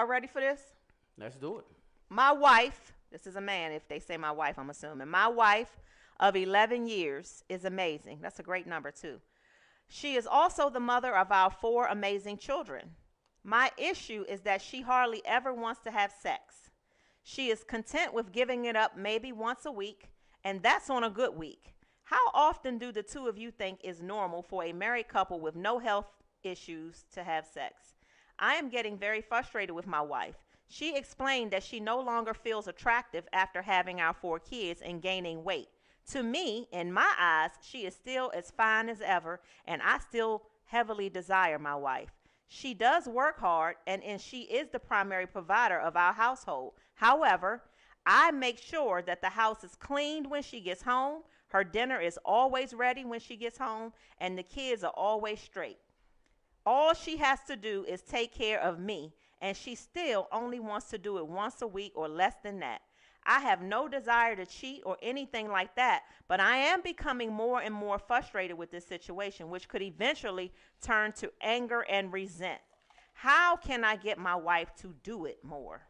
Y'all ready for this? Let's do it. My wife, this is a man, if they say my wife, I'm assuming. My wife of 11 years is amazing. That's a great number, too. She is also the mother of our four amazing children. My issue is that she hardly ever wants to have sex. She is content with giving it up maybe once a week, and that's on a good week. How often do the two of you think is normal for a married couple with no health issues to have sex? I am getting very frustrated with my wife. She explained that she no longer feels attractive after having our four kids and gaining weight. To me, in my eyes, she is still as fine as ever, and I still heavily desire my wife. She does work hard, and she is the primary provider of our household. However, I make sure that the house is cleaned when she gets home, her dinner is always ready when she gets home, and the kids are always straight. All she has to do is take care of me, and she still only wants to do it once a week or less than that. I have no desire to cheat or anything like that, but I am becoming more and more frustrated with this situation, which could eventually turn to anger and resent. How can I get my wife to do it more?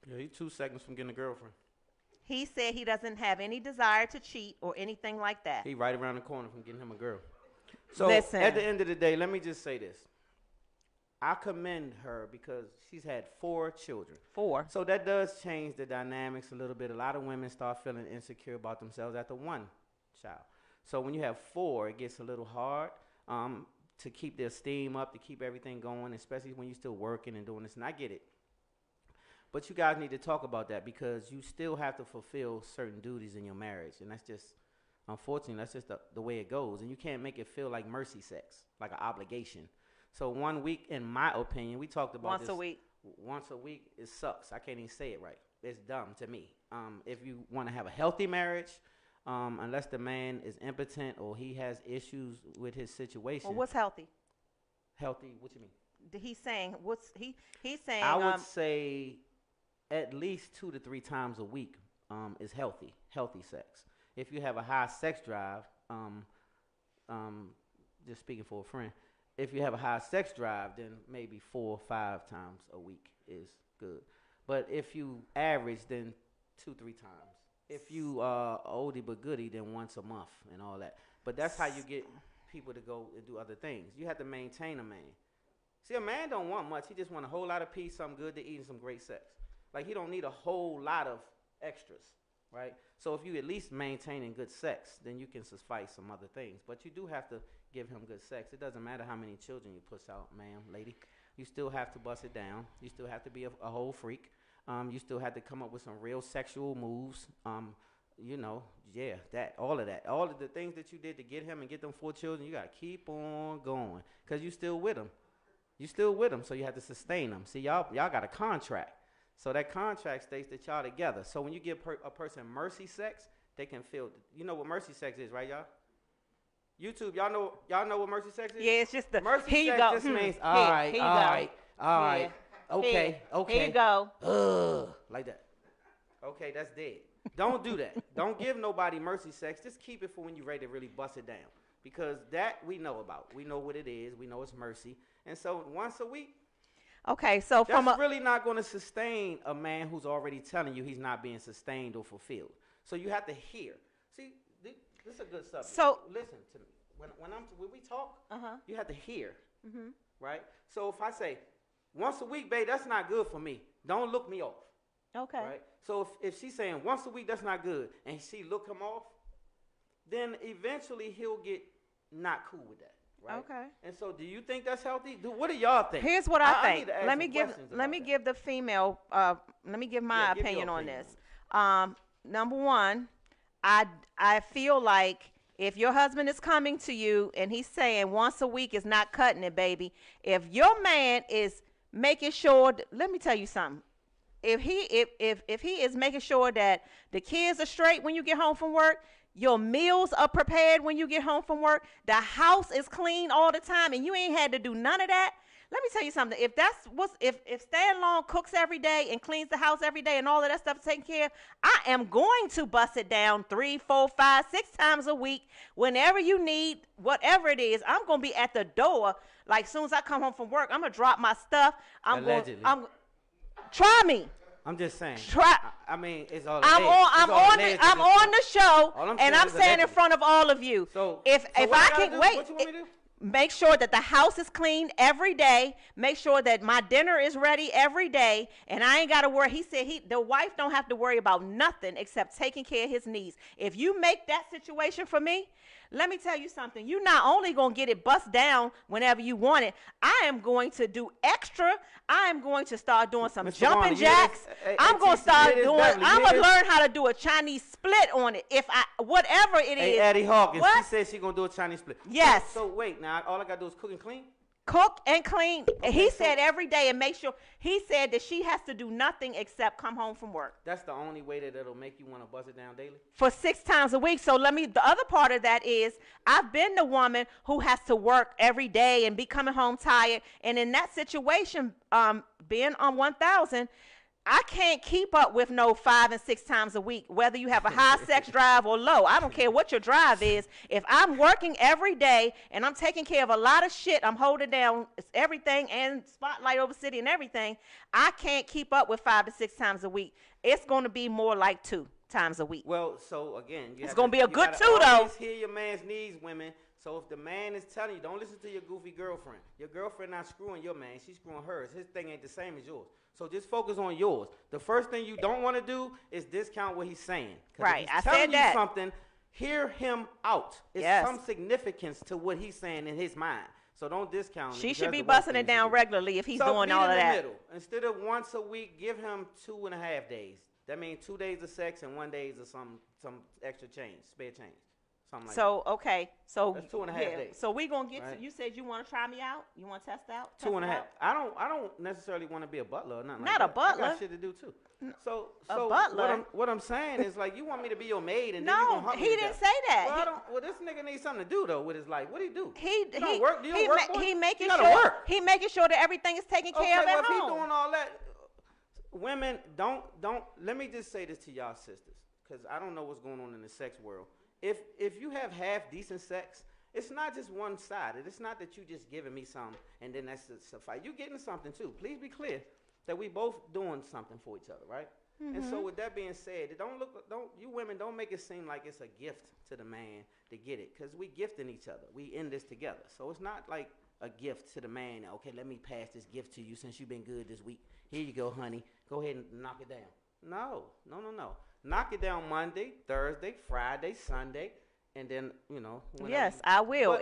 Yeah, he's 2 seconds from getting a girlfriend. He said he doesn't have any desire to cheat or anything like that. He right around the corner from getting him a girl. So Listen. at the end of the day, let me just say this. I commend her because she's had 4 children. 4. So that does change the dynamics a little bit. A lot of women start feeling insecure about themselves after 1 child. So when you have 4, it gets a little hard to keep their esteem up, to keep everything going, especially when you're still working and doing this. And I get it. But you guys need to talk about that because you still have to fulfill certain duties in your marriage. And that's just, unfortunately, that's just the way it goes. And you can't make it feel like mercy sex, like an obligation. So 1 week, in my opinion, we talked about Once a week. Once a week, it sucks. I can't even say it right. It's dumb to me. If you want to have a healthy marriage, unless the man is impotent or he has issues with his situation. Well, what's healthy? Healthy, what you mean? He's saying, he's saying. I would say at least 2 to 3 times a week is healthy sex. If you have a high sex drive, just speaking for a friend, if you have a high sex drive, then maybe 4 or 5 times a week is good. But if you average, then 2-3 times. If you oldie but goodie, then once a month and all that. But that's how you get people to go and do other things. You have to maintain a man. See, a man don't want much. He just want a whole lot of peace, something good to eat, and some great sex. Like, he don't need a whole lot of extras, right? So if you at least maintaining good sex, then you can suffice some other things. But you do have to give him good sex. It doesn't matter how many children you push out, ma'am, lady. You still have to bust it down. You still have to be a whole freak. You still have to come up with some real sexual moves. All of that. All of the things that you did to get him and get them 4 children, you got to keep on going because you still with him. You still with him, so you have to sustain them. See, y'all got a contract. So that contract states that y'all together. So when you give a person mercy sex, they can feel. You know what mercy sex is, right, y'all? YouTube, y'all know what mercy sex is? Yeah, it's just the mercy here sex you go. just means all right, okay. Here you go. Like that. Okay, that's dead. Don't do that. Don't give nobody mercy sex. Just keep it for when you're ready to really bust it down. Because that we know about. We know what it is. We know it's mercy. And so once a week. Okay, so that's really not going to sustain a man who's already telling you he's not being sustained or fulfilled. So you have to hear. See, this is a good subject. So listen to me. When we talk, you have to hear, right? So if I say once a week, babe, that's not good for me. Don't look me off. Okay. Right. So if she's saying once a week, that's not good, and she look him off, then eventually he'll get not cool with that. Right? Okay. And so, do you think that's healthy? What do y'all think? Here's what I think. Need to ask let me give the female. Let me give my opinion on this. Number one, I feel like if your husband is coming to you and he's saying once a week is not cutting it, baby. If your man is making sure, let me tell you something. If he is making sure that the kids are straight when you get home from work, your meals are prepared when you get home from work, the house is clean all the time, and you ain't had to do none of that. Let me tell you something. If Stan Long cooks every day and cleans the house every day and all of that stuff is taken care of, I am going to bust it down 3, 4, 5, 6 times a week. Whenever you need, whatever it is, I'm gonna be at the door. Like, as soon as I come home from work, I'm gonna drop my stuff. Allegedly. Try me. I'm just saying. Try. I mean, it's all. I'm alleged. on. I'm It's all on. alleged The, at I'm this on point. the show, All I'm and saying I'm is saying in allegedly. front of all of you. So if so if what I gotta can do? wait, What you want me to do? make sure that the house is clean every day. Make sure that my dinner is ready every day, and I ain't got to worry. He said the wife don't have to worry about nothing except taking care of his needs. If you make that situation for me, let me tell you something. You're not only going to get it bust down whenever you want it. I am going to do extra. I am going to start doing some Mr. jumping Warner, you hear jacks. this? Hey, I'm hey, going to TC, start you hear this, doing, Beverly? You I'm hear going to this? learn how to do a Chinese split on it. If whatever it is. Hey, Addie Hawkins, What? she said she gonna do a Chinese split. Yes. So wait, now all I gotta do is cook and clean. Cook and clean. And he Okay, so- said every day and make sure. He said that she has to do nothing except come home from work That's the only way that it'll make you want to bust it down daily. for 6 times a week. So the other part of that is I've been the woman who has to work every day and be coming home tired. And in that situation, being on 1,000, I can't keep up with no 5 and 6 times a week, whether you have a high sex drive or low. I don't care what your drive is. If I'm working every day and I'm taking care of a lot of shit, I'm holding down everything and Spotlight over City and everything, I can't keep up with 5 to 6 times a week. It's going to be more like 2 times a week. Well, so again, It's gonna be a good two, though. Always hear your man's needs, women. So if the man is telling you, don't listen to your goofy girlfriend. Your girlfriend not screwing your man, she's screwing hers. His thing ain't the same as yours. So just focus on yours. The first thing you don't want to do is discount what he's saying. 'Cause Right, if he's I telling said you that. something, hear him out. It's Yes. some significance to what he's saying in his mind. So don't discount it. She because should be the worst busting thing it you should down do. regularly if he's So doing meet all in of the that. middle. Instead of once a week, give him 2.5 days. That means 2 days of sex and 1 day of some extra change, spare change, something like that. So okay, so That's 2.5 days. So we gonna get to. Right. You said you want to try me out. You want to test out? Two Test and a it half. out? I don't necessarily want to be a butler or nothing. Not like a that. I butler. got shit to do too. So A butler? What I'm saying is like you want me to be your maid and then you No, gonna hunt me he to didn't death. say that. Well, I don't. Well, this nigga needs something to do though with his life. What do he do? He You don't he work? You don't he, work, ma- boy? he making You gotta sure work. he making sure that everything is taken care of well, at if he home. doing all that, women don't. Let me just say this to y'all sisters, because I don't know what's going on in the sex world. If you have half decent sex, it's not just one sided. It's not that you just giving me something and then that's suffice. You getting something too. Please be clear that we both doing something for each other, right? And so with that being said, don't you women don't make it seem like it's a gift to the man to get it, because we gifting each other. We in this together. So it's not like a gift to the man. Okay, let me pass this gift to you since you've been good this week. Here you go, honey. Go ahead and knock it down. No. Knock it down Monday, Thursday, Friday, Sunday, and then, whenever. Yes, I will.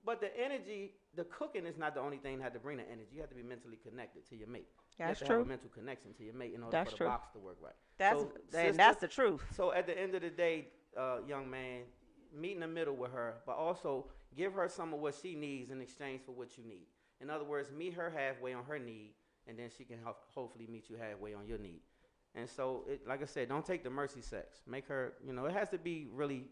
But the energy, the cooking is not the only thing that had to bring the energy. You have to be mentally connected to your mate. That's you have to true. have a mental connection to your mate in order That's for true. the box to work right. That's So, and that's sister, the truth. So at the end of the day, young man, meet in the middle with her, but also give her some of what she needs in exchange for what you need. In other words, meet her halfway on her need, and then she can hopefully meet you halfway on your need. And so, like I said, don't take the mercy sex. Make her, it has to be really